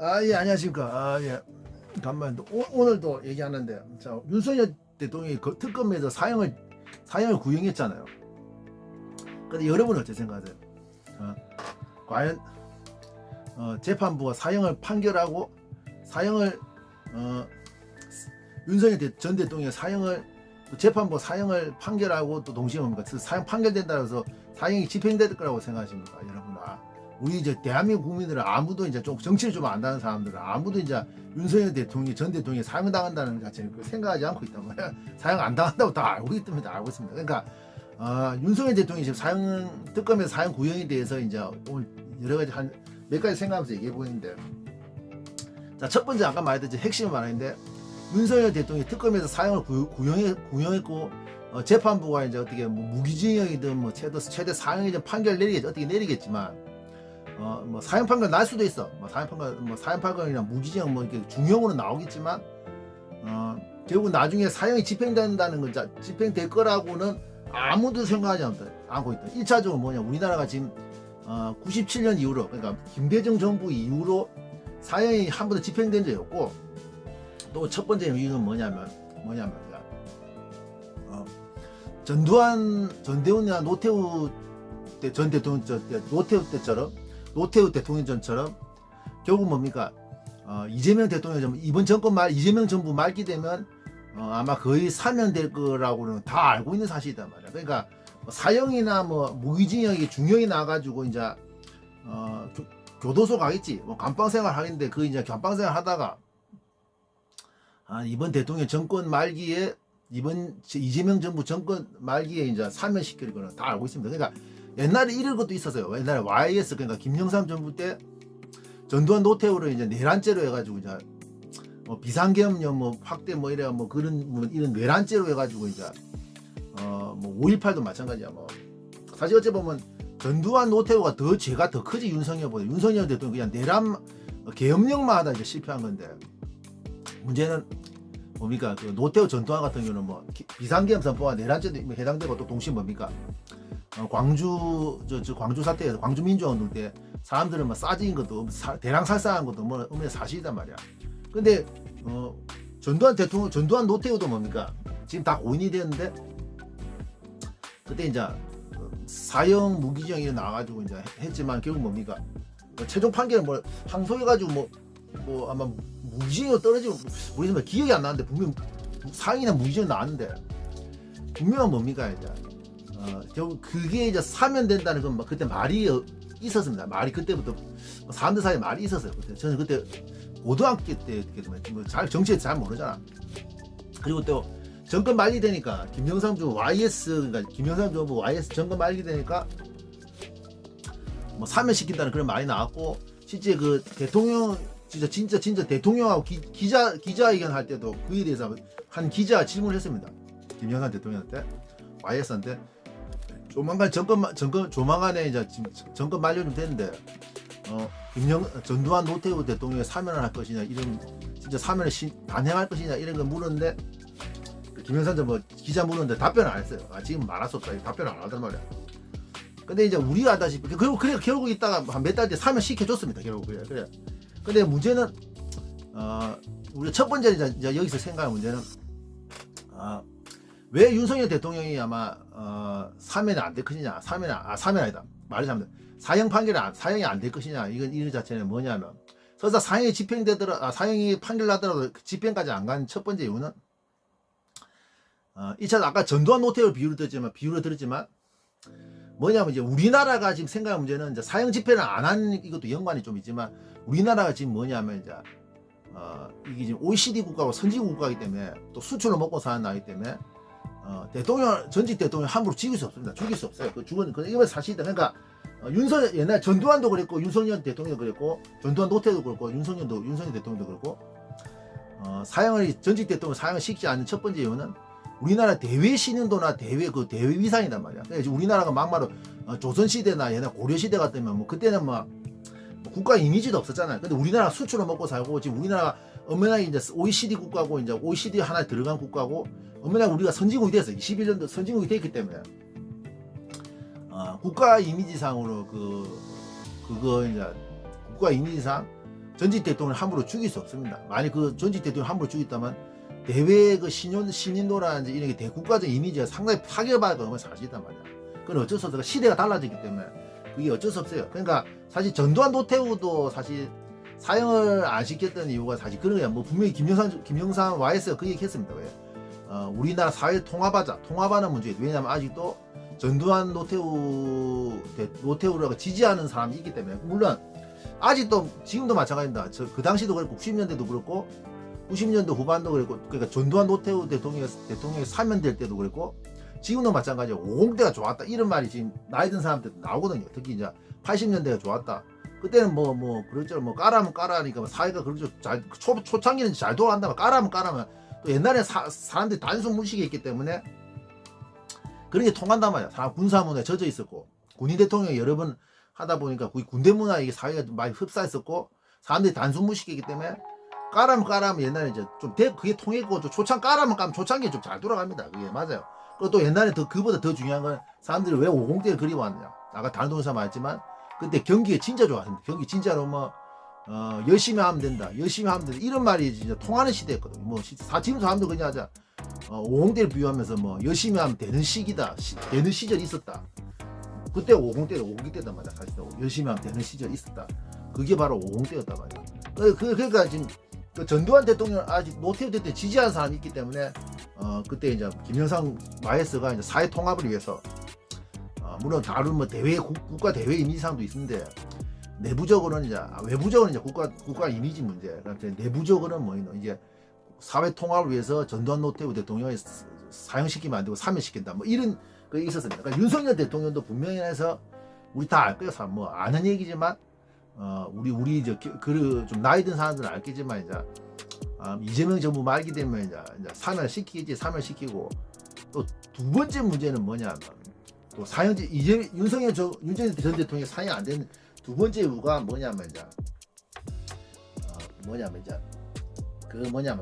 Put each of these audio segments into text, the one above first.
예, 안녕하십니까. 간만에 오늘도 얘기하는데, 자, 윤석열 대통령이 그 특검에서 사형을 구형했잖아요. 근데 여러분은 어떻게 생각하세요? 과연 재판부가 사형을 판결하고 윤석열 전 대통령의 재판부 사형을 판결하고 또 동시에 뭡니까? 사형 판결된다고 해서 사형이 집행될 거라고 생각하십니까, 여러분? 우리 이제 대한민국 국민들은 아무도 이제 좀 정치를 좀 안다는 사람들은 아무도 이제 윤석열 대통령 전 대통령이 사형당한다는 것 자체를 생각하지 않고 있단 말이야. 사형 안 당한다고 다 알고 있습니다. 알고 있습니다. 그러니까 윤석열 대통령이 지금 특검에서 사형 구형에 대해서 이제 오늘 여러 가지 몇 가지 생각하면서 얘기해 보이는데, 자, 첫 번째 아까 말했듯이 핵심을 말하는데, 윤석열 대통령이 특검에서 사형을 구형했고 재판부가 이제 어떻게 뭐 무기징역이든 뭐 최대 사형이든 판결 어떻게 내리겠지만, 뭐 사형 판결 날 수도 있어. 사형 판결이나 무기징역 뭐 이렇게 중형으로 나오겠지만, 결국 나중에 사형이 집행된다는 건 집행될 거라고는 아무도 생각하지 않고 있다. 1차적으로 뭐냐, 우리나라가 지금 97년 이후로, 그러니까 김대중 정부 이후로 사형이 한 번도 집행된 적이 없고, 또 첫 번째 이유는 뭐냐면 전두환이나 노태우 전 대통령 노태우 대통령 전처럼 결국 뭡니까? 이재명 대통령 이번 이재명 정부 말기 되면 아마 거의 사면될 거라고는 다 알고 있는 사실이단 말이야. 그러니까 사형이나 뭐 무기징역이 중형이 나가지고 이제 교도소 가겠지. 뭐 감방 생활 하겠는데 그 이제 감방 생활 하다가 이번 대통령 정권 말기에 이재명 정부 정권 말기에 이제 사면시킬 거는 다 알고 있습니다. 그러니까 옛날에 이런 것도 있었어요. 옛날에 YS, 그러니까 김영삼 정부 때 전두환 노태우를 이제 내란죄로 해가지고 이제 뭐 비상계엄령 뭐 확대 뭐 이래 뭐 그런 뭐 이런 내란죄로 해가지고 이제 뭐 5.18도 마찬가지야. 뭐 사실 어찌 보면 전두환 노태우가 죄가 더 크지. 윤석열 대통령 그냥 내란 계엄령만 하다 이제 실패한 건데, 문제는 뭡니까? 그 노태우 전두환 같은 경우는 뭐 비상계엄 선포와 내란죄도 해당되고, 또 동시에 뭡니까? 광주 사태에서 광주 민주화운동 때 사람들은 뭐 싸진 것도 대량 살상한 것도 뭐 의미의 사실이단 말이야. 근데 전두환 노태우도 뭡니까? 지금 다 고인이 됐는데, 그때 이제 사형 무기징역이 나와가지고 이제 했지만 결국 뭡니까? 최종 판결은 뭐 항소해가지고 뭐 아마 무기징역 떨어지고 모르겠지만 기억이 안 나는데 분명 사형이나 무기징역 나왔는데, 분명한 뭡니까 이제 결국 그게 이제 사면된다는 건 그때 말이 있었습니다. 말이 그때부터 사람들 사이에 말이 있었어요. 저는 그때 고등학교 때 정치에 잘 모르잖아. 그리고 또 정권 말기 되니까 김영삼 정부 YS 정권 말기 되니까 뭐 사면시킨다는 그런 말이 나왔고, 실제 그 대통령 진짜 대통령하고 기자회견 할 때도 그에 대해서 한 기자가 질문을 했습니다. 김영삼 대통령한테, YS한테 조만간에 이제 지금 정권 만료 좀 됐는데 전두환 노태우 대통령의 사면을 할 것이냐, 이런 진짜 사면을 단행할 것이냐 이런 걸 물었는데, 김영삼 기자 물었는데 답변을 안 했어요. 지금 말할 수 없다. 답변을 안 하단 말이야. 근데 이제 우리가 알다시피 결국 있다가 한 몇 달 뒤에 사면 시켜줬습니다. 결국 그래. 근데 문제는 우리 첫 번째 이제 여기서 생각할 문제는 왜 윤석열 대통령이 아마 사면이 안 될 것이냐, 사면 아니다. 말이 잘못돼. 사형이 안 될 것이냐, 이거 자체는 뭐냐면, 설사 사형이 사형이 판결나더라도 집행까지 안 간 첫 번째 이유는 1차 아까 전두환 노태우 비유를 들었지만 뭐냐면, 이제 우리나라가 지금 생각할 문제는 이제 사형 집행을 안 한 이것도 연관이 좀 있지만, 우리나라가 지금 뭐냐면 이제 이게 지금 OECD 국가고 선진국 국가이기 때문에, 또 수출로 먹고 사는 나라이기 때문에 전직 대통령 함부로 죽일 수 없습니다. 죽일 수 없어요. 이건 사실이다. 그러니까 옛날 전두환도 그랬고, 윤석열 대통령도 그랬고, 전두환 노태우도 그렇고, 윤석열 대통령도 그렇고, 전직 대통령 사형을 시키지 않는 첫 번째 이유는 우리나라 대외 신용도나 대외 위상이단 말이야. 그러니까 우리나라가 막말로 조선 시대나 옛날 고려 시대 같으면 뭐 그때는 뭐 국가 이미지도 없었잖아요. 근데 우리나라 수출을 먹고 살고, 지금 우리나라가 엄연하게 이제 OECD 국가고, 이제 OECD 하나에 들어간 국가고, 엄연하게 우리가 선진국이 됐어. 21년도 선진국이 됐기 때문에 국가 이미지상으로 그거 이제 국가 이미지상 전직 대통령을 함부로 죽일 수 없습니다. 만약 그 전직 대통령을 함부로 죽였다면 대외 그 신인도라든지 이런 게 대국가적 이미지가 상당히 파괴받을 건 사실이단 말이야. 그건 어쩔 수 없어. 시대가 달라졌기 때문에 그게 어쩔 수 없어요. 그러니까 사실 전두환 노태우도 사실 사형을 안 시켰던 이유가 사실 그런 거야. 뭐 분명히 김영삼 YS가 그 얘기 했습니다. 왜? 우리나라 사회 통합하자. 통합하는 문제. 왜냐면 아직도 전두환 노태우라고 지지하는 사람이 있기 때문에. 물론 아직도 지금도 마찬가지입니다. 그 당시도 그렇고 90년대도 그렇고 90년대 후반도 그랬고, 그러니까 전두환 노태우 대통령이 사면될 때도 그랬고 지금도 마찬가지예요. 50대가 좋았다 이런 말이 지금 나이 든 사람들도 나오거든요. 특히 이제 80년대가 좋았다. 그때는 그렇죠. 까라면 까라니까 사회가 그렇죠. 잘 초창기는 잘 돌아간다. 까라면 또 옛날에 사람들이 단순 무식했기 때문에 그런 게 통한단 말이야. 사람 군사 문화에 젖어 있었고 군인 대통령이 여러 번 하다 보니까 군대 문화에 이게 사회가 많이 흡사했었고 사람들이 단순 무식했기 때문에 까라면 옛날에 이제 좀 그게 통했고 초창 까라면 초창기에 좀 잘 돌아갑니다. 그게 맞아요. 그리고 또 옛날에 그보다 더 중요한 건 사람들이 왜 50대를 그리워하느냐. 아까 다른 동사 말했지만 그때 경기가 진짜 좋았습니다. 경기 진짜로 열심히 하면 된다. 이런 말이 진짜 통하는 시대였거든요. 지금 사람들 그냥 하자. 50대를 비유하면서 열심히 하면 되는 시기다. 되는 시절이 있었다. 그때 50대 때단 말이야. 사실 열심히 하면 되는 시절이 있었다. 그게 바로 50대였단 말이야. 그러니까 지금 전두환 대통령 아직 노태우 대통령 지지하는 사람이 있기 때문에 그때 이제 김영삼 YS가 이제 사회 통합을 위해서 물론 다른 국가 대외 이미지상도 있는데 내부적으로는 외부적으로는 이제 국가 이미지 문제. 그러니까 내부적으로는 이제 사회 통합을 위해서 전두환 노태우 대통령을 사형시키면 안 되고 사면시킨다. 이런 게 있었습니다. 그러니까 윤석열 대통령도 분명히 해서 우리 다 알 거예요. 아는 얘기지만 우리 좀 나이 든 사람들은 알겠지만 이제 이재명 정부 말기 되면 이제 사면시키고 또 두 번째 문제는 뭐냐면 또 사형제 윤석열 전 대통령이 사형 안 되는 두 번째 이유가 뭐냐면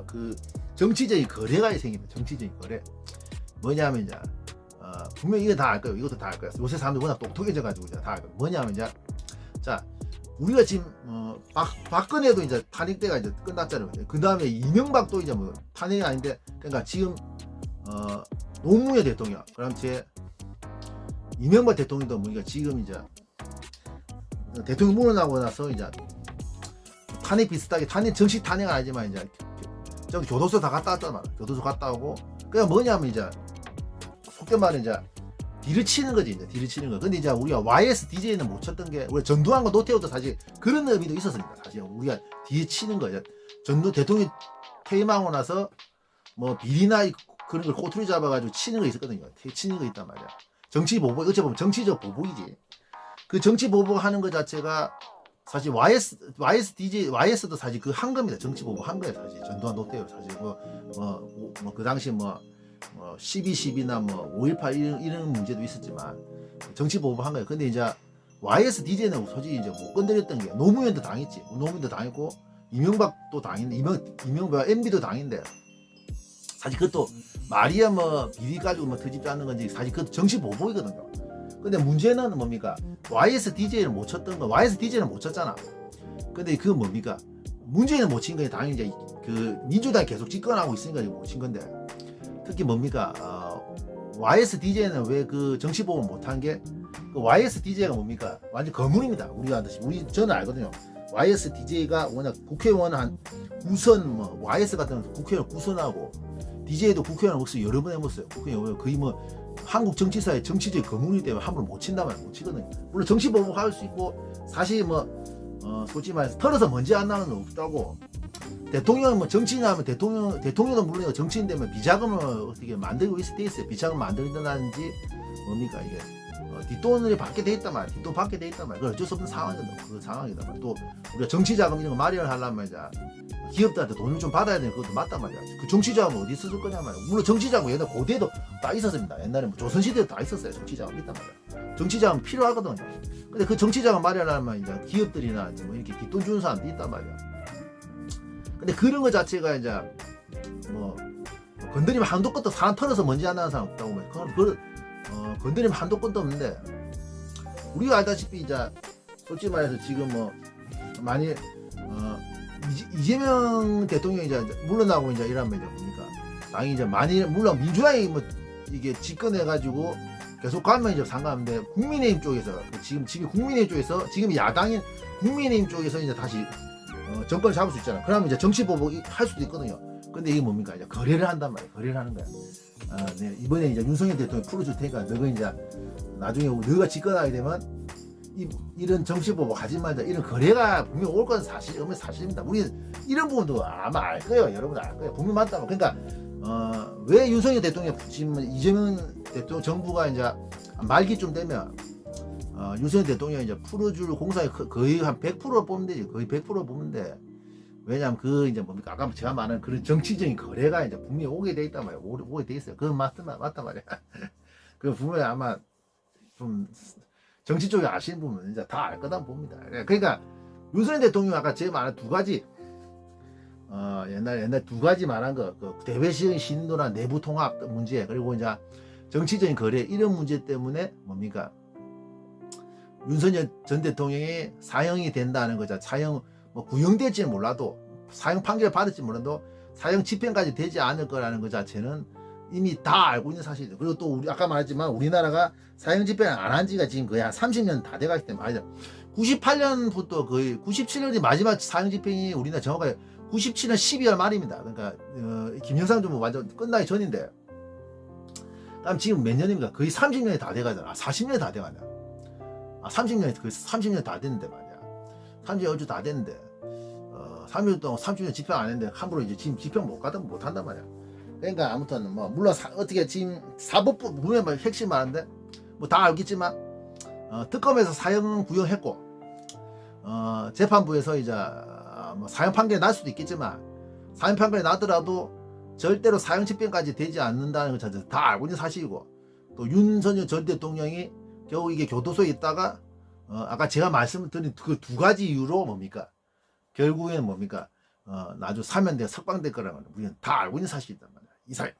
그 정치적인 거래가 생깁니다. 정치적인 거래 뭐냐면 분명히 이거 다 알 거예요. 이것도 다 알 거예요. 요새 사람들 워낙 똑똑해져 가지고 다 알 거예요. 뭐냐면 자 우리가 지금 박근혜도 이제 탄핵 때가 이제 끝났잖아요. 그 다음에 이명박도 이제 탄핵이 아닌데 그러니까 지금 노무현 대통령 그다음 이명박 대통령도 우리가 지금 이제 대통령 물러나고 나서 이제 탄핵 비슷하게 정식 탄핵은 아니지만 이제 저기 교도소 다 갔다 왔단 말이야. 교도소 갔다 오고 그냥 뭐냐면 이제 속된 말은 이제 딜을 치는 거지. 이제 딜을 치는 거. 근데 이제 우리가 YS DJ는 못 쳤던 게 우리 전두환과 노태우도 사실 그런 의미도 있었습니다. 사실 우리가 뒤에 치는 거죠. 전두 대통령 퇴임하고 나서 비리나 그런 걸 꼬투리 잡아가지고 치는 거 있었거든요. 치는 거 있단 말이야. 정치 보복, 어찌 보면 정치적 보복이지. 그 정치 보복하는 것 자체가 사실 YS도 사실 그 한 겁니다. 정치 보복한 거예요. 사실 전두환 노태우 사실 그 당시 12.12나 5.18 이런 문제도 있었지만 정치 보복한 거예요. 근데 이제 YS DJ는 솔직히 이제 못 건드렸던 게 노무현도 당했지. 노무현도 당했고 이명박도 당했는데 이명박 MB도 당했는데 사실 그것도 말이야 비리 가지고 트집 짜는 건지 사실 그것도 정치 보복이거든요. 근데 문제는 뭡니까? YS DJ를 못 쳤던 거. YS DJ는 못 쳤잖아. 근데 그건 뭡니까? 문재인은 못 친 거예요. 당연히 이제 그 민주당이 계속 집권하고 있으니까 못 친 건데. 특히 뭡니까? YS DJ는 왜 그 정치 보복 못한 게 그 YS DJ가 뭡니까? 완전 거물입니다. 저는 알거든요. YS DJ가 워낙 국회의원 한 구선 YS 같은 국회의원 구선하고 DJ도 국회의원 혹시 여러 번 해봤어요. 국회의원 거의 한국 정치사의 정치적 거물이기 때문에 함부로 못 친다면 못 치거든요. 물론 정치 보복할 수 있고 사실 솔직히 말해서 털어서 먼지 안 나는 건 없다고. 대통령은 정치인 하면 대통령도 물론 정치인 되면 비자금을 어떻게 만들고 있을 때 있어요. 비자금 만들든지 뭡니까 이게 뒷돈을 받게 돼 있단 말이야. 뒷돈 받게 돼 있단 말이야. 그건 어쩔 수 없는 상황이다. 그 상황이다 말이야. 또 우리가 정치자금 이런 거 마련을 하려면 이제 기업들한테 돈을 좀 받아야 되는 그것도 맞단 말이야. 그 정치자금 어디 있을 거냐 말이야. 물론 정치자금 옛날 고대도 다 있었습니다. 옛날에 조선시대도 다 있었어요. 정치자금 있단 말이야. 정치자금 필요하거든요. 근데 그 정치자금 마련하려면 이제 기업들이나 이제 이렇게 뒷돈 주는 사람도 있단 말이야. 근데 그런 거 자체가 이제 건드리면 한도 끝도 사람 털어서 먼지 안 나는 사람 없다고 말이야. 건드리면 한도 끝도 없는데 우리가 알다시피 이제 솔직히 말해서 지금 많이 이재명 대통령이 이제 물러나고 이제 이러면 이제 뭡니까? 당이 이제 많이 물론 민주당이 뭐 이게 집권해가지고 계속 가면 이제 상관없는데 국민의힘 쪽에서 지금 국민의힘 쪽에서 지금 야당인 국민의힘 쪽에서 이제 다시 정권을 잡을 수 있잖아. 그러면 이제 정치 보복이 할 수도 있거든요. 근데 이게 뭡니까? 이제 거래를 한단 말이야. 거래를 하는 거야. 네, 이번에 이제 윤석열 대통령이 풀어줄 테니까 너가 이제 나중에 너가 집권하게 되면 이런 정치 보복 하지 말자. 이런 거래가 분명 올 건 사실입니다. 우리 이런 부분도 아마 알 거예요. 여러분들 알 거예요. 분명 맞다. 그러니까 왜 윤석열 대통령 지금 이재명 대통령 정부가 이제 말기쯤 되면 윤석열 대통령이 이제 풀어줄 공사에 거의 한 100% 보면 되지. 거의 100% 보면 돼. 왜냐면 이제 뭡니까? 아까 제가 말한 그런 정치적인 거래가 이제 분명히 오게 돼 있단 말이야. 오게 돼 있어요. 그건 맞단 말이야. 그 분명히 아마 좀 정치 쪽에 아시는 분은 이제 다 알 거다 봅니다. 그러니까 윤석열 대통령 아까 제가 말한 두 가지 옛날 두 가지 말한 거 대외적인 신도나 내부 통합 문제 그리고 이제 정치적인 거래 이런 문제 때문에 뭡니까? 윤석열 전 대통령이 사형이 된다는 거죠. 사형 뭐 구형될지는 몰라도 사형 판결 받을지 몰라도 사형 집행까지 되지 않을 거라는 것 자체는 이미 다 알고 있는 사실이죠. 그리고 또 우리 아까 말했지만 우리나라가 사형 집행 안 한 지가 지금 거의 한 30년 다 돼가기 때문에 말이죠. 98년부터 거의 97년이 마지막 사형 집행이 우리나라 정확하게 97년 12월 말입니다. 그러니까 김영삼 정부 완전 끝나기 전인데 그럼 지금 몇 년입니까? 거의 30년이 다 돼가잖아. 40년이 다 돼가냐. 30년이 거의 30년 다 됐는데 말이야. 30년 얼추 다 됐는데 30년 동안 30년 집행 안 했는데 함부로 이제 지금 집행 못 한단 말이야. 그러니까 아무튼 뭐 물론 어떻게 지금 사법부 보면 뭐 핵심 말인데 뭐 다 알겠지만 특검에서 사형 구형했고 재판부에서 이제 뭐 사형 판결이 날 수도 있겠지만 사형 판결이 나더라도 절대로 사형 집행까지 되지 않는다는 것 자체 다 알고 있는 사실이고 또 윤석열 전 대통령이 겨우 이게 교도소에 있다가 아까 제가 말씀드린 그 두 가지 이유로 뭡니까 결국에는 뭡니까 나중 사면돼 석방될 거라는 걸 우리는 다 알고 있는 사실이단 말이야. 이 사실